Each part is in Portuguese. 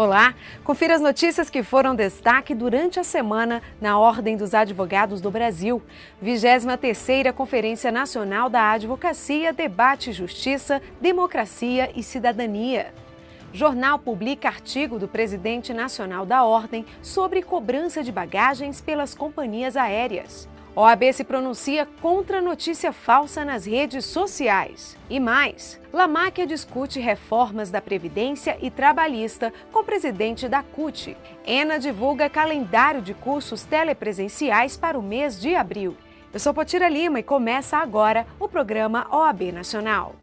Olá, confira as notícias que foram destaque durante a semana na Ordem dos Advogados do Brasil. 23ª Conferência Nacional da Advocacia debate justiça, democracia e cidadania. Jornal publica artigo do presidente nacional da Ordem sobre cobrança de bagagens pelas companhias aéreas. OAB se pronuncia contra notícia falsa nas redes sociais. E mais, Lamáquia discute reformas da Previdência e Trabalhista com o presidente da CUT. ENA divulga calendário de cursos telepresenciais para o mês de abril. Eu sou Potira Lima e começa agora o programa OAB Nacional.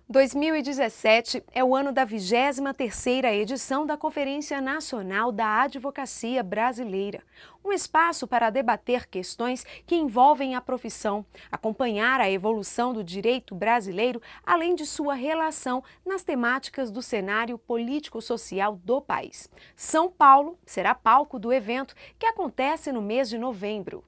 2017 é o ano da 23ª edição da Conferência Nacional da Advocacia Brasileira, um espaço para debater questões que envolvem a profissão, acompanhar a evolução do direito brasileiro, além de sua relação nas temáticas do cenário político-social do país. São Paulo será palco do evento, que acontece no mês de novembro.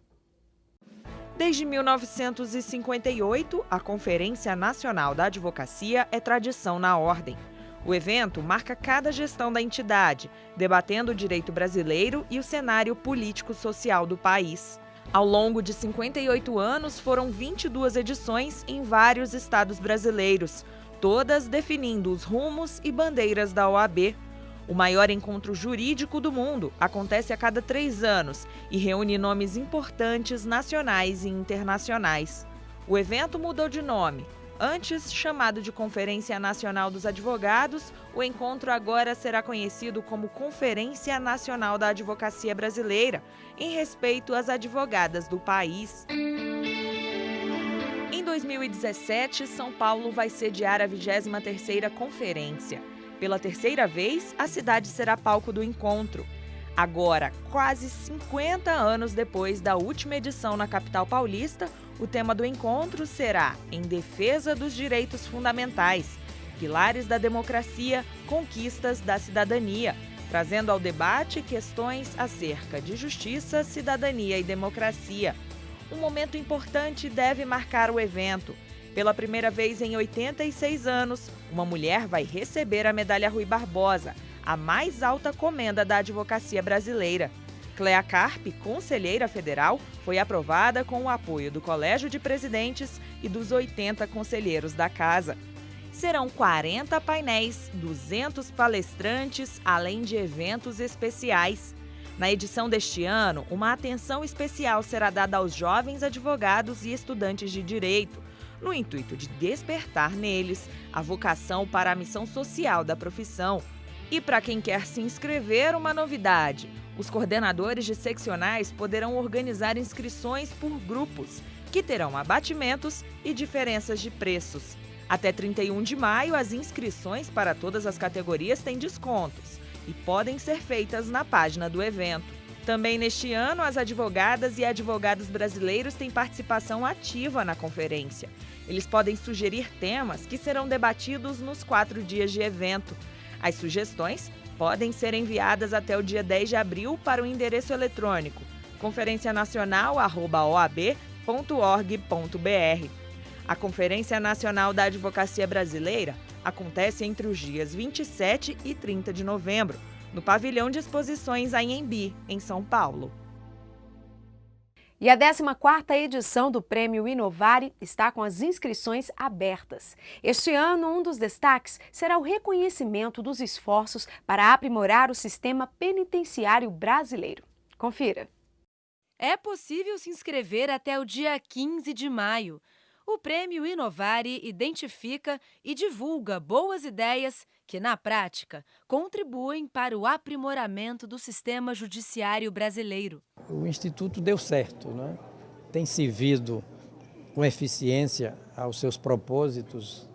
Desde 1958, a Conferência Nacional da Advocacia é tradição na Ordem. O evento marca cada gestão da entidade, debatendo o direito brasileiro e o cenário político-social do país. Ao longo de 58 anos, foram 22 edições em vários estados brasileiros, todas definindo os rumos e bandeiras da OAB. O maior encontro jurídico do mundo acontece a cada 3 anos e reúne nomes importantes nacionais e internacionais. O evento mudou de nome. Antes chamado de Conferência Nacional dos Advogados, o encontro agora será conhecido como Conferência Nacional da Advocacia Brasileira, em respeito às advogadas do país. Em 2017, São Paulo vai sediar a 23ª Conferência. Pela terceira vez, a cidade será palco do encontro. Agora, quase 50 anos depois da última edição na capital paulista, o tema do encontro será Em Defesa dos Direitos Fundamentais, Pilares da Democracia, Conquistas da Cidadania, trazendo ao debate questões acerca de justiça, cidadania e democracia. Um momento importante deve marcar o evento. Pela primeira vez em 86 anos, uma mulher vai receber a Medalha Rui Barbosa, a mais alta comenda da advocacia brasileira. Cléa Carpe, conselheira federal, foi aprovada com o apoio do Colégio de Presidentes e dos 80 conselheiros da casa. Serão 40 painéis, 200 palestrantes, além de eventos especiais. Na edição deste ano, uma atenção especial será dada aos jovens advogados e estudantes de direito, no intuito de despertar neles a vocação para a missão social da profissão. E para quem quer se inscrever, uma novidade: os coordenadores de seccionais poderão organizar inscrições por grupos, que terão abatimentos e diferenças de preços. Até 31 de maio, as inscrições para todas as categorias têm descontos e podem ser feitas na página do evento. Também neste ano, as advogadas e advogados brasileiros têm participação ativa na conferência. Eles podem sugerir temas que serão debatidos nos 4 dias de evento. As sugestões podem ser enviadas até o dia 10 de abril para o endereço eletrônico conferencianacional@oab.org.br. A Conferência Nacional da Advocacia Brasileira acontece entre os dias 27 e 30 de novembro, no Pavilhão de Exposições Anhembi, em São Paulo. E a 14ª edição do Prêmio Inovare está com as inscrições abertas. Este ano, um dos destaques será o reconhecimento dos esforços para aprimorar o sistema penitenciário brasileiro. Confira. É possível se inscrever até o dia 15 de maio. O Prêmio Inovare identifica e divulga boas ideias que, na prática, contribuem para o aprimoramento do sistema judiciário brasileiro. O Instituto deu certo, né? Tem servido com eficiência aos seus propósitos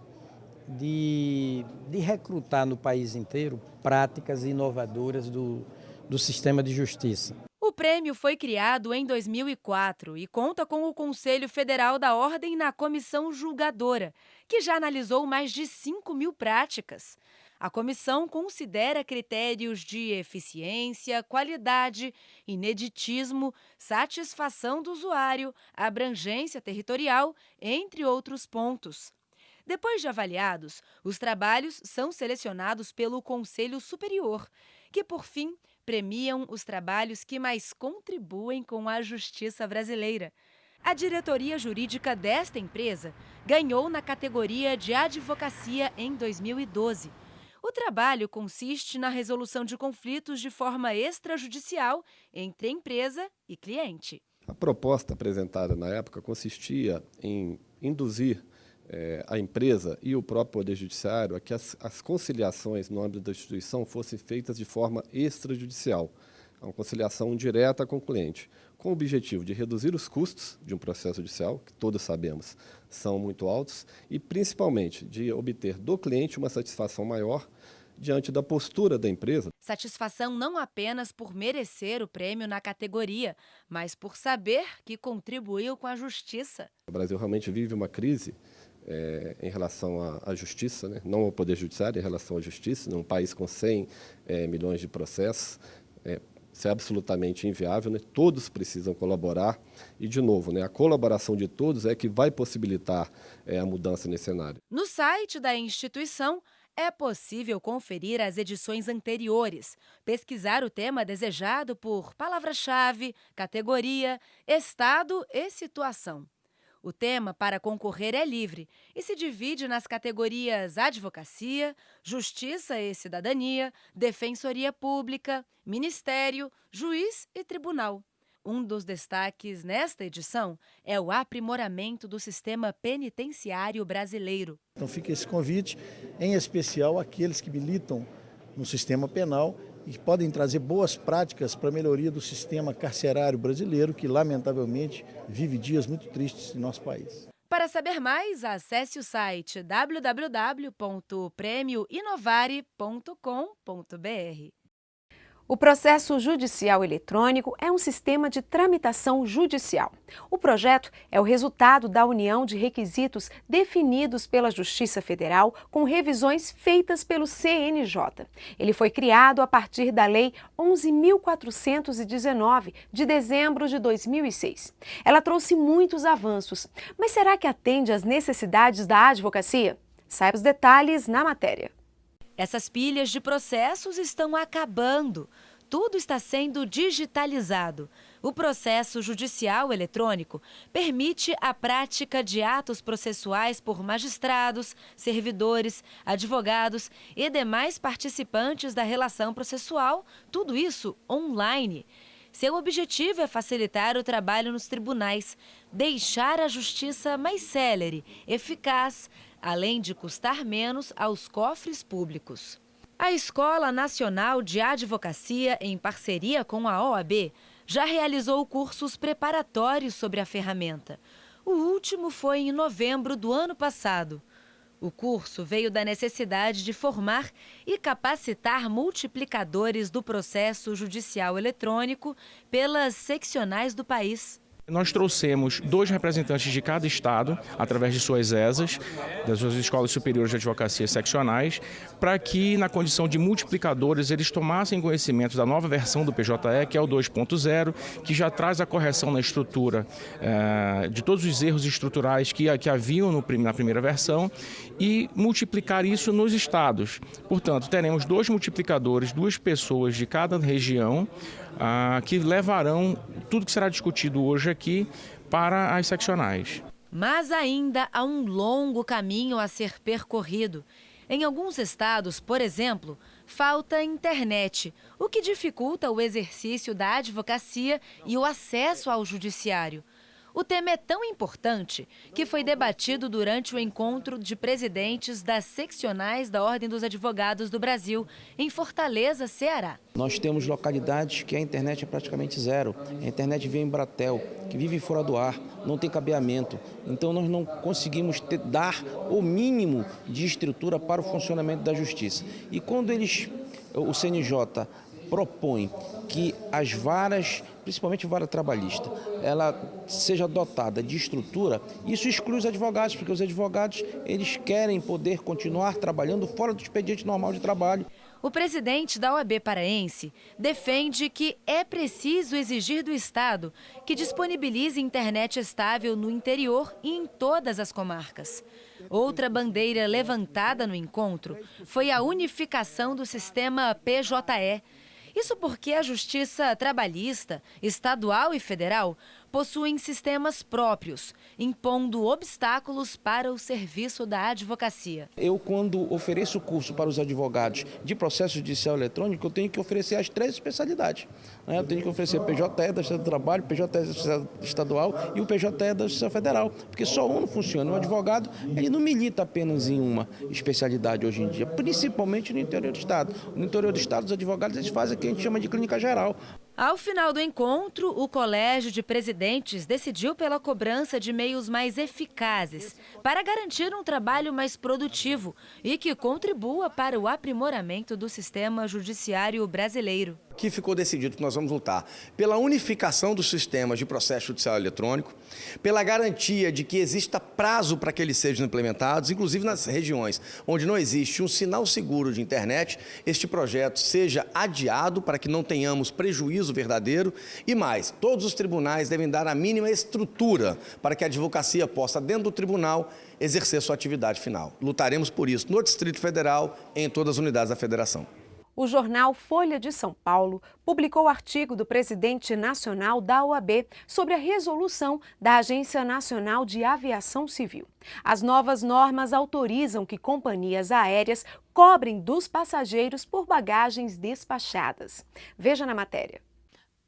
de recrutar no país inteiro práticas inovadoras do sistema de justiça. O prêmio foi criado em 2004 e conta com o Conselho Federal da Ordem na comissão julgadora, que já analisou mais de 5.000 práticas. A comissão considera critérios de eficiência, qualidade, ineditismo, satisfação do usuário, abrangência territorial, entre outros pontos. Depois de avaliados, os trabalhos são selecionados pelo Conselho Superior, que, por fim, premiam os trabalhos que mais contribuem com a justiça brasileira. A diretoria jurídica desta empresa ganhou na categoria de advocacia em 2012. O trabalho consiste na resolução de conflitos de forma extrajudicial entre empresa e cliente. A proposta apresentada na época consistia em induzir a empresa e o próprio Poder Judiciário a que as conciliações no âmbito da instituição fossem feitas de forma extrajudicial, uma conciliação direta com o cliente, com o objetivo de reduzir os custos de um processo judicial, que todos sabemos são muito altos, e principalmente de obter do cliente uma satisfação maior diante da postura da empresa. Satisfação não apenas por merecer o prêmio na categoria, mas por saber que contribuiu com a justiça. O Brasil realmente vive uma crise em relação à justiça, né? Não ao Poder Judiciário, em relação à justiça, num país com 100 milhões de processos. Isso é absolutamente inviável, né? Todos precisam colaborar e, de novo, né, a colaboração de todos é que vai possibilitar a mudança nesse cenário. No site da instituição, é possível conferir as edições anteriores, pesquisar o tema desejado por palavra-chave, categoria, estado e situação. O tema para concorrer é livre e se divide nas categorias Advocacia, Justiça e Cidadania, Defensoria Pública, Ministério, Juiz e Tribunal. Um dos destaques nesta edição é o aprimoramento do sistema penitenciário brasileiro. Então fica esse convite, em especial àqueles que militam no sistema penal e que podem trazer boas práticas para a melhoria do sistema carcerário brasileiro, que lamentavelmente vive dias muito tristes em nosso país. Para saber mais, acesse o site www.premioinovare.com.br. O processo judicial eletrônico é um sistema de tramitação judicial. O projeto é o resultado da união de requisitos definidos pela Justiça Federal com revisões feitas pelo CNJ. Ele foi criado a partir da Lei 11.419, de dezembro de 2006. Ela trouxe muitos avanços, mas será que atende às necessidades da advocacia? Saiba os detalhes na matéria. Essas pilhas de processos estão acabando. Tudo está sendo digitalizado. O processo judicial eletrônico permite a prática de atos processuais por magistrados, servidores, advogados e demais participantes da relação processual, tudo isso online. Seu objetivo é facilitar o trabalho nos tribunais, deixar a justiça mais célere, eficaz, além de custar menos aos cofres públicos. A Escola Nacional de Advocacia, em parceria com a OAB, já realizou cursos preparatórios sobre a ferramenta. O último foi em novembro do ano passado. O curso veio da necessidade de formar e capacitar multiplicadores do processo judicial eletrônico pelas seccionais do país. Nós trouxemos 2 representantes de cada estado, através de suas ESAs, das suas escolas superiores de advocacia seccionais, para que, na condição de multiplicadores, eles tomassem conhecimento da nova versão do PJE, que é o 2.0, que já traz a correção na estrutura de todos os erros estruturais que haviam na primeira versão, e multiplicar isso nos estados. Portanto, teremos 2 multiplicadores, 2 pessoas de cada região, que levarão tudo que será discutido hoje aqui para as seccionais. Mas ainda há um longo caminho a ser percorrido. Em alguns estados, por exemplo, falta internet, o que dificulta o exercício da advocacia e o acesso ao judiciário. O tema é tão importante que foi debatido durante o encontro de presidentes das seccionais da Ordem dos Advogados do Brasil, em Fortaleza, Ceará. Nós temos localidades que a internet é praticamente zero. A internet vem em Bratel, que vive fora do ar, não tem cabeamento. Então nós não conseguimos dar o mínimo de estrutura para o funcionamento da justiça. E quando o CNJ propõe que as varas, principalmente a vara trabalhista, ela seja dotada de estrutura, isso exclui os advogados, porque os advogados eles querem poder continuar trabalhando fora do expediente normal de trabalho. O presidente da OAB paraense defende que é preciso exigir do Estado que disponibilize internet estável no interior e em todas as comarcas. Outra bandeira levantada no encontro foi a unificação do sistema PJE. Isso porque a Justiça Trabalhista, estadual e federal, possuem sistemas próprios, impondo obstáculos para o serviço da advocacia. Eu, quando ofereço curso para os advogados de processo judicial eletrônico, eu tenho que oferecer as 3 especialidades. Eu tenho que oferecer PJE da Justiça do Trabalho, PJE da Justiça Estadual e o PJE da Justiça Federal, porque só um não funciona. O advogado, ele não milita apenas em uma especialidade hoje em dia, principalmente no interior do Estado. No interior do Estado, os advogados eles fazem o que a gente chama de clínica geral. Ao final do encontro, o Colégio de Presidentes decidiu pela cobrança de meios mais eficazes para garantir um trabalho mais produtivo e que contribua para o aprimoramento do sistema judiciário brasileiro. Que ficou decidido que nós vamos lutar pela unificação dos sistemas de processo judicial eletrônico, pela garantia de que exista prazo para que eles sejam implementados, inclusive nas regiões onde não existe um sinal seguro de internet, este projeto seja adiado para que não tenhamos prejuízo verdadeiro e mais, todos os tribunais devem dar a mínima estrutura para que a advocacia possa, dentro do tribunal, exercer sua atividade final. Lutaremos por isso no Distrito Federal e em todas as unidades da Federação. O jornal Folha de São Paulo publicou o artigo do presidente nacional da OAB sobre a resolução da Agência Nacional de Aviação Civil. As novas normas autorizam que companhias aéreas cobrem dos passageiros por bagagens despachadas. Veja na matéria.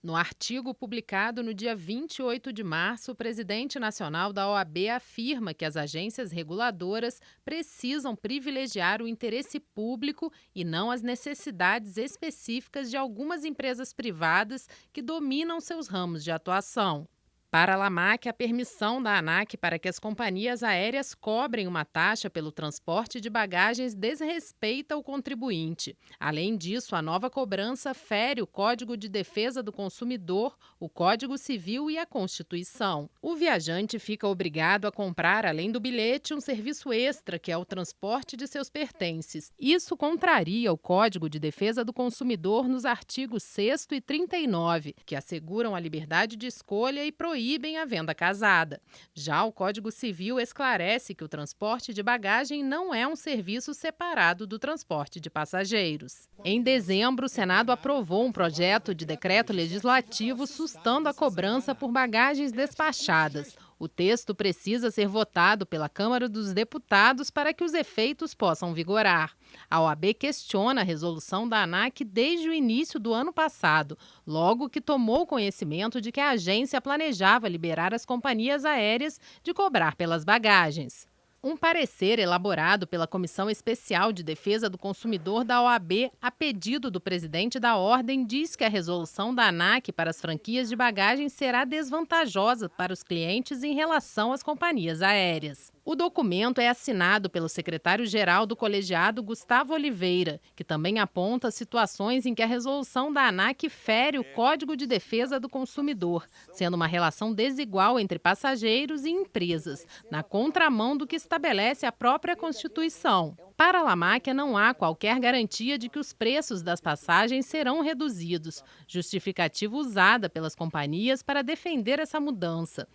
No artigo publicado no dia 28 de março, o presidente nacional da OAB afirma que as agências reguladoras precisam privilegiar o interesse público e não as necessidades específicas de algumas empresas privadas que dominam seus ramos de atuação. Para a LAMAC, a permissão da ANAC para que as companhias aéreas cobrem uma taxa pelo transporte de bagagens desrespeita o contribuinte. Além disso, a nova cobrança fere o Código de Defesa do Consumidor, o Código Civil e a Constituição. O viajante fica obrigado a comprar, além do bilhete, um serviço extra, que é o transporte de seus pertences. Isso contraria o Código de Defesa do Consumidor nos artigos 6º e 39, que asseguram a liberdade de escolha e proíbem a venda casada. Já o Código Civil esclarece que o transporte de bagagem não é um serviço separado do transporte de passageiros. Em dezembro, o Senado aprovou um projeto de decreto legislativo sustando a cobrança por bagagens despachadas. O texto precisa ser votado pela Câmara dos Deputados para que os efeitos possam vigorar. A OAB questiona a resolução da ANAC desde o início do ano passado, logo que tomou conhecimento de que a agência planejava liberar as companhias aéreas de cobrar pelas bagagens. Um parecer elaborado pela Comissão Especial de Defesa do Consumidor da OAB, a pedido do presidente da Ordem, diz que a resolução da ANAC para as franquias de bagagem será desvantajosa para os clientes em relação às companhias aéreas. O documento é assinado pelo secretário-geral do colegiado, Gustavo Oliveira, que também aponta situações em que a resolução da ANAC fere o Código de Defesa do Consumidor, sendo uma relação desigual entre passageiros e empresas, na contramão do que estabelece a própria Constituição. Para a LAMAC, não há qualquer garantia de que os preços das passagens serão reduzidos, justificativa usada pelas companhias para defender essa mudança.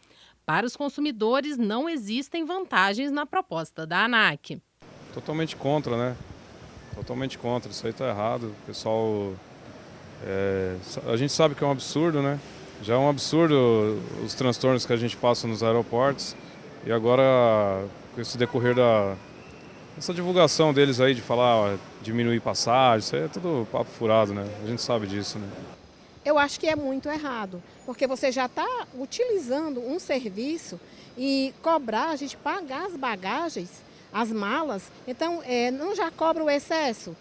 Para os consumidores, não existem vantagens na proposta da ANAC. Totalmente contra, né? Totalmente contra. Isso aí está errado. O pessoal... a gente sabe que é um absurdo, né? Já é um absurdo os transtornos que a gente passa nos aeroportos. E agora, com esse decorrer essa divulgação deles aí de falar diminuir passagem, isso aí é tudo papo furado, né? A gente sabe disso, né? Eu acho que é muito errado, porque você já está utilizando um serviço e cobrar, a gente pagar as bagagens, as malas, então não já cobra o excesso,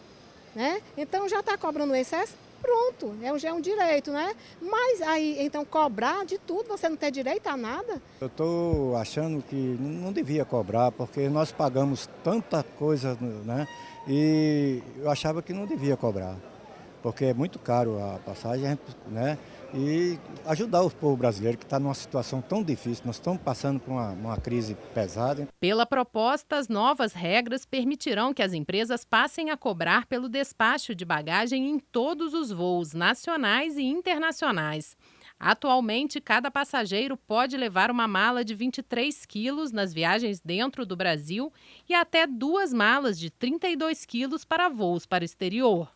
né? Então já está cobrando o excesso, pronto, já é um direito, né? Mas aí, então, cobrar de tudo, você não tem direito a nada? Eu estou achando que não devia cobrar, porque nós pagamos tanta coisa, né? E eu achava que não devia cobrar. porque é muito caro a passagem, né? E ajudar o povo brasileiro que está numa situação tão difícil. Nós estamos passando por uma crise pesada. Pela proposta, as novas regras permitirão que as empresas passem a cobrar pelo despacho de bagagem em todos os voos nacionais e internacionais. Atualmente, cada passageiro pode levar uma mala de 23 quilos nas viagens dentro do Brasil e até 2 malas de 32 quilos para voos para o exterior.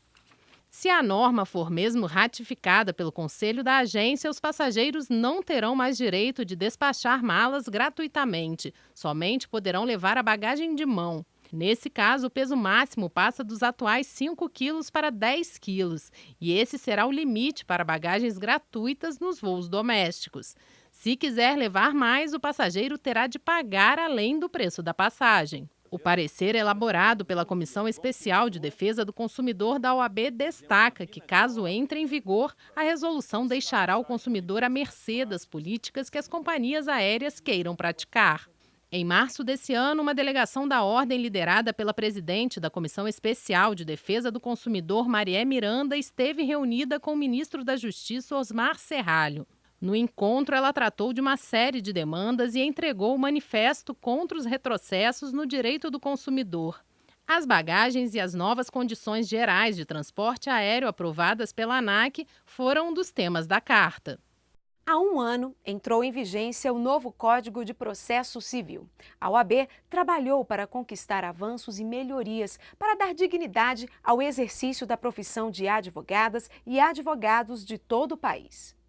Se a norma for mesmo ratificada pelo Conselho da Agência, os passageiros não terão mais direito de despachar malas gratuitamente, somente poderão levar a bagagem de mão. Nesse caso, o peso máximo passa dos atuais 5 quilos para 10 quilos, e esse será o limite para bagagens gratuitas nos voos domésticos. Se quiser levar mais, o passageiro terá de pagar além do preço da passagem. O parecer elaborado pela Comissão Especial de Defesa do Consumidor da OAB destaca que, caso entre em vigor, a resolução deixará o consumidor à mercê das políticas que as companhias aéreas queiram praticar. Em março desse ano, uma delegação da Ordem liderada pela presidente da Comissão Especial de Defesa do Consumidor, Marié Miranda, esteve reunida com o ministro da Justiça, Osmar Serralho. No encontro, ela tratou de uma série de demandas e entregou o manifesto contra os retrocessos no direito do consumidor. As bagagens e as novas condições gerais de transporte aéreo aprovadas pela ANAC foram um dos temas da carta. Há um ano, entrou em vigência o novo Código de Processo Civil. A OAB trabalhou para conquistar avanços e melhorias para dar dignidade ao exercício da profissão de advogadas e advogados de todo o país.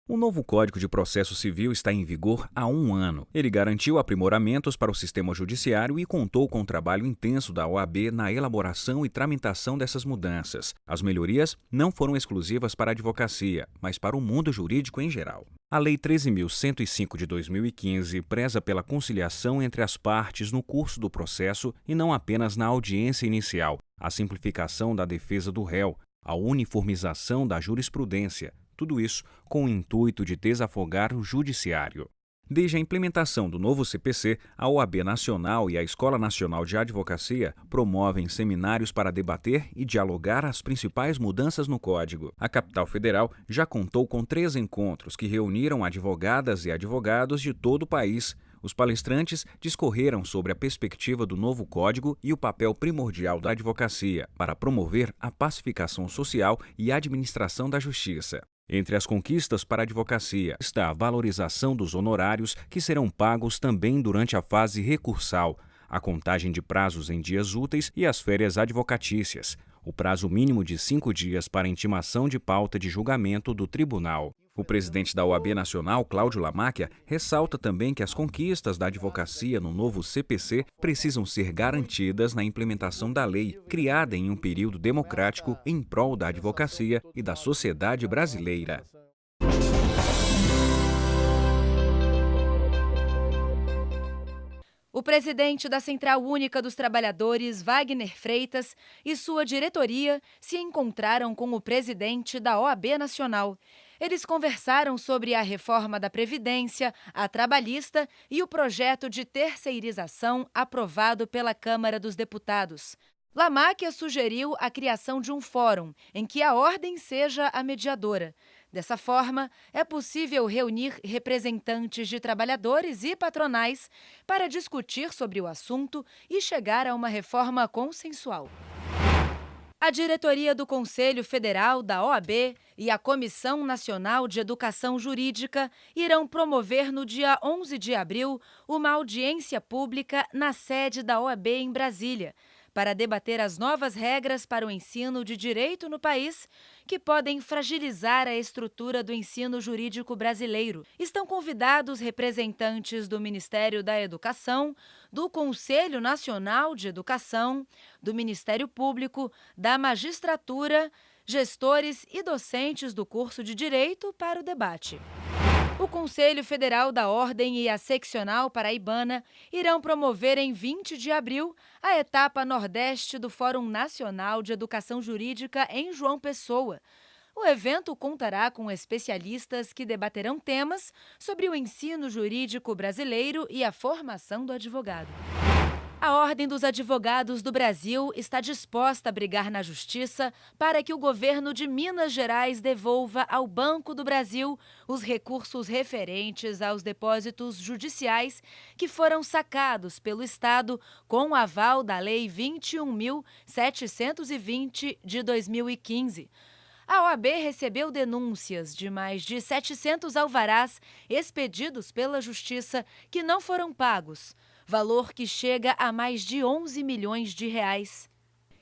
O novo Código de Processo Civil está em vigor há um ano. Ele garantiu aprimoramentos para o sistema judiciário e contou com o trabalho intenso da OAB na elaboração e tramitação dessas mudanças. As melhorias não foram exclusivas para a advocacia, mas para o mundo jurídico em geral. A Lei 13.105 de 2015 preza pela conciliação entre as partes no curso do processo e não apenas na audiência inicial, a simplificação da defesa do réu, a uniformização da jurisprudência, tudo isso com o intuito de desafogar o judiciário. Desde a implementação do novo CPC, a OAB Nacional e a Escola Nacional de Advocacia promovem seminários para debater e dialogar as principais mudanças no Código. A capital federal já contou com 3 encontros que reuniram advogadas e advogados de todo o país. Os palestrantes discorreram sobre a perspectiva do novo Código e o papel primordial da advocacia para promover a pacificação social e a administração da justiça. Entre as conquistas para a advocacia está a valorização dos honorários que serão pagos também durante a fase recursal, a contagem de prazos em dias úteis e as férias advocatícias, o prazo mínimo de 5 dias para intimação de pauta de julgamento do tribunal. O presidente da OAB Nacional, Cláudio Lamáquia, ressalta também que as conquistas da advocacia no novo CPC precisam ser garantidas na implementação da lei, criada em um período democrático em prol da advocacia e da sociedade brasileira. O presidente da Central Única dos Trabalhadores, Wagner Freitas, e sua diretoria se encontraram com o presidente da OAB Nacional. Eles conversaram sobre a reforma da Previdência, a trabalhista e o projeto de terceirização aprovado pela Câmara dos Deputados. Lamáquia sugeriu a criação de um fórum em que a ordem seja a mediadora. Dessa forma, é possível reunir representantes de trabalhadores e patronais para discutir sobre o assunto e chegar a uma reforma consensual. A diretoria do Conselho Federal da OAB e a Comissão Nacional de Educação Jurídica irão promover no dia 11 de abril uma audiência pública na sede da OAB em Brasília, para debater as novas regras para o ensino de direito no país, que podem fragilizar a estrutura do ensino jurídico brasileiro. Estão convidados representantes do Ministério da Educação, do Conselho Nacional de Educação, do Ministério Público, da Magistratura, gestores e docentes do curso de Direito para o debate. O Conselho Federal da Ordem e a Seccional Paraibana irão promover em 20 de abril a etapa Nordeste do Fórum Nacional de Educação Jurídica em João Pessoa. O evento contará com especialistas que debaterão temas sobre o ensino jurídico brasileiro e a formação do advogado. A Ordem dos Advogados do Brasil está disposta a brigar na Justiça para que o governo de Minas Gerais devolva ao Banco do Brasil os recursos referentes aos depósitos judiciais que foram sacados pelo Estado com o aval da Lei 21.720 de 2015. A OAB recebeu denúncias de mais de 700 alvarás expedidos pela Justiça que não foram pagos, valor que chega a mais de 11 milhões de reais.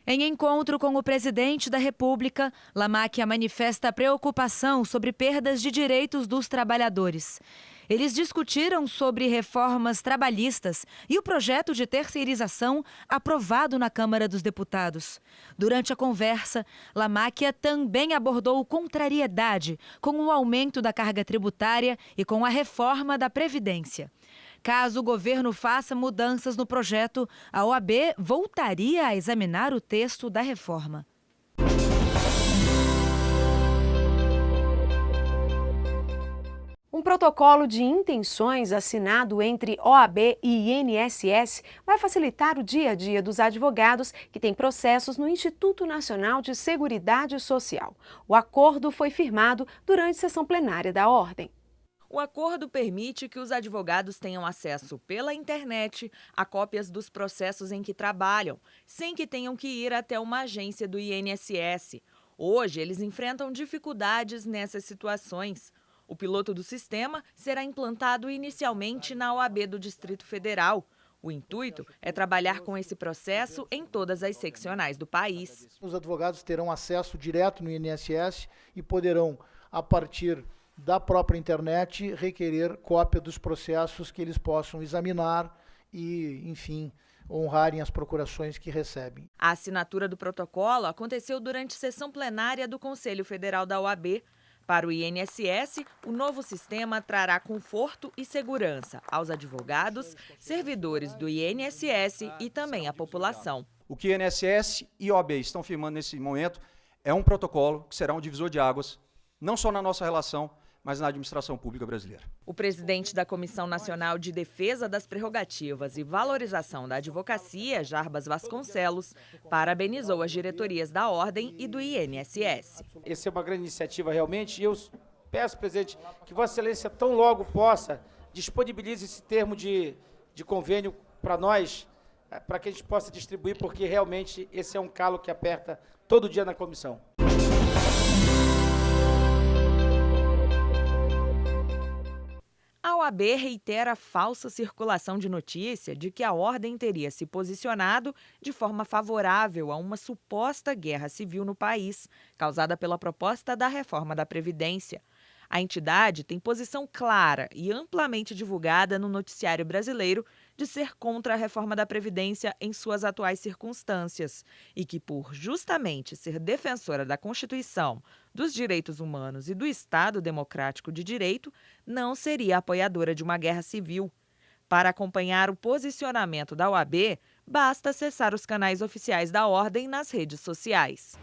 Em encontro com o presidente da República, Lamáquia manifesta preocupação sobre perdas de direitos dos trabalhadores. Eles discutiram sobre reformas trabalhistas e o projeto de terceirização aprovado na Câmara dos Deputados. Durante a conversa, Lamáquia também abordou contrariedade com o aumento da carga tributária e com a reforma da Previdência. Caso o governo faça mudanças no projeto, a OAB voltaria a examinar o texto da reforma. Um protocolo de intenções assinado entre OAB e INSS vai facilitar o dia a dia dos advogados que têm processos no Instituto Nacional de Seguridade Social. O acordo foi firmado durante sessão plenária da Ordem. O acordo permite que os advogados tenham acesso pela internet a cópias dos processos em que trabalham, sem que tenham que ir até uma agência do INSS. Hoje, eles enfrentam dificuldades nessas situações. O piloto do sistema será implantado inicialmente na OAB do Distrito Federal. O intuito é trabalhar com esse processo em todas as seccionais do país. Os advogados terão acesso direto no INSS e poderão, a partir da própria internet, requerer cópia dos processos que eles possam examinar e, enfim, honrarem as procurações que recebem. A assinatura do protocolo aconteceu durante sessão plenária do Conselho Federal da OAB. Para o INSS, o novo sistema trará conforto e segurança aos advogados, servidores do INSS e também à população. O que INSS e OAB estão firmando nesse momento é um protocolo que será um divisor de águas, não só na nossa relação, mas na administração pública brasileira. O presidente da Comissão Nacional de Defesa das Prerrogativas e Valorização da Advocacia, Jarbas Vasconcelos, parabenizou as diretorias da Ordem e do INSS. Essa é uma grande iniciativa realmente e eu peço, presidente, que Vossa Excelência tão logo possa disponibilize esse termo de convênio para nós, para que a gente possa distribuir, porque realmente esse é um calo que aperta todo dia na comissão. A OAB reitera a falsa circulação de notícia de que a Ordem teria se posicionado de forma favorável a uma suposta guerra civil no país, causada pela proposta da reforma da Previdência. A entidade tem posição clara e amplamente divulgada no noticiário brasileiro de ser contra a reforma da Previdência em suas atuais circunstâncias e que, por justamente ser defensora da Constituição, dos direitos humanos e do Estado Democrático de Direito, não seria apoiadora de uma guerra civil. Para acompanhar o posicionamento da OAB, basta acessar os canais oficiais da Ordem nas redes sociais.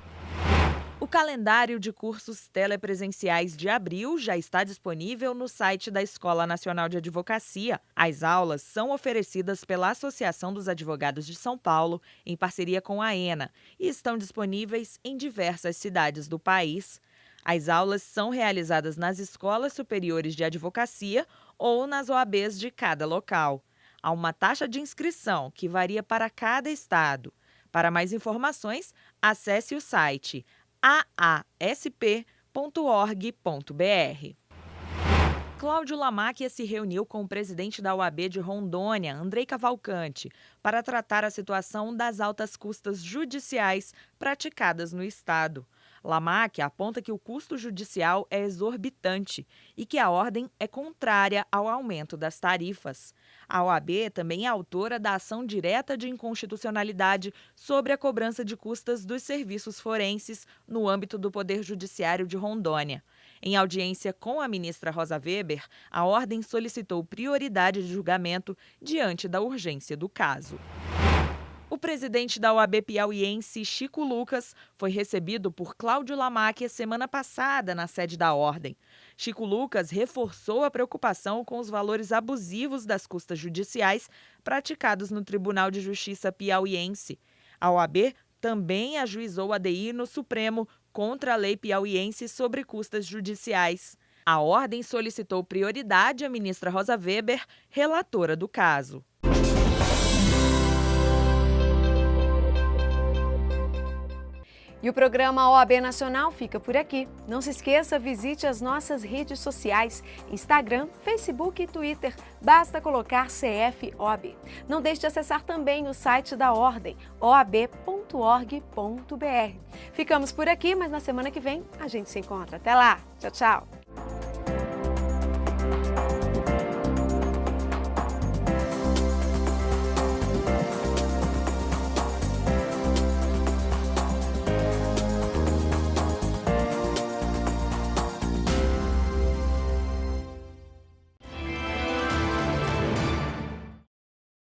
O calendário de cursos telepresenciais de abril já está disponível no site da Escola Nacional de Advocacia. As aulas são oferecidas pela Associação dos Advogados de São Paulo, em parceria com a ENA, e estão disponíveis em diversas cidades do país. As aulas são realizadas nas escolas superiores de advocacia ou nas OABs de cada local. Há uma taxa de inscrição que varia para cada estado. Para mais informações, acesse o site aasp.org.br. Cláudio Lamáquia se reuniu com o presidente da OAB de Rondônia, Andrei Cavalcante, para tratar a situação das altas custas judiciais praticadas no estado. Lamáquia aponta que o custo judicial é exorbitante e que a Ordem é contrária ao aumento das tarifas. A OAB também é autora da ação direta de inconstitucionalidade sobre a cobrança de custas dos serviços forenses no âmbito do Poder Judiciário de Rondônia. Em audiência com a ministra Rosa Weber, a Ordem solicitou prioridade de julgamento diante da urgência do caso. O presidente da OAB piauiense, Chico Lucas, foi recebido por Cláudio Lamáquia semana passada na sede da Ordem. Chico Lucas reforçou a preocupação com os valores abusivos das custas judiciais praticados no Tribunal de Justiça piauiense. A OAB também ajuizou a DI no Supremo contra a lei piauiense sobre custas judiciais. A Ordem solicitou prioridade à ministra Rosa Weber, relatora do caso. E o programa OAB Nacional fica por aqui. Não se esqueça, visite as nossas redes sociais, Instagram, Facebook e Twitter. Basta colocar CFOAB. Não deixe de acessar também o site da Ordem, oab.org.br. Ficamos por aqui, mas na semana que vem a gente se encontra. Até lá. Tchau, tchau.